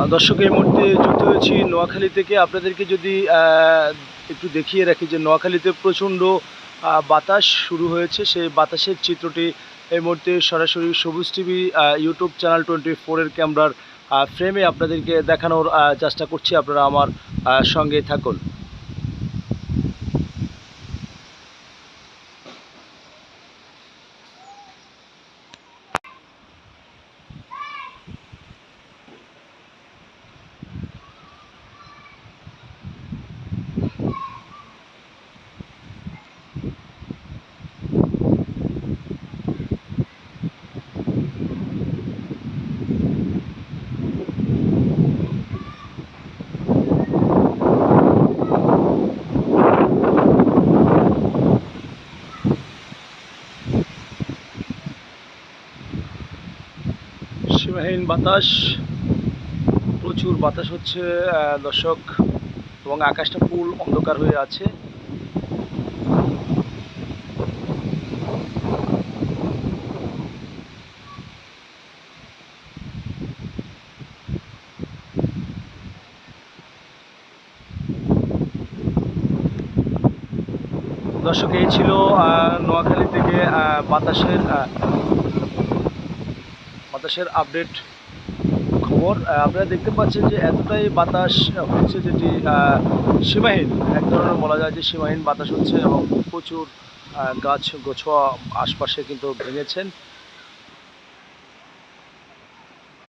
দর্শক, এই মুহূর্তে যুক্ত হয়েছি নোয়াখালী থেকে। আপনাদেরকে যদি একটু দেখিয়ে রাখি যে নোয়াখালীতে প্রচণ্ড বাতাস শুরু হয়েছে। সেই বাতাসের চিত্রটি এই মুহূর্তে সরাসরি সবুজ টিভি ইউটিউব চ্যানেল 24-এর ক্যামেরার ফ্রেমে আপনাদেরকে দেখানোর চেষ্টা করছি। আপনারা আমার সঙ্গে থাকুন। সীমাহীন বাতাস, প্রচুর বাতাস হচ্ছে দর্শক, এবং আকাশটা ফুল অন্ধকার হয়ে আছে। দর্শক, এই ছিল নোয়াখালী থেকে বাতাসের আপডেট খবর। আপনারা দেখতে পাচ্ছেন যে এতটাই বাতাস হচ্ছে, যেটি সীমাহীন, এক ধরনের বলা যায় যে সীমাহীন বাতাস হচ্ছে, এবং প্রচুর গাছ গোছোয়া আশপাশে কিন্তু ভেঙেছেন।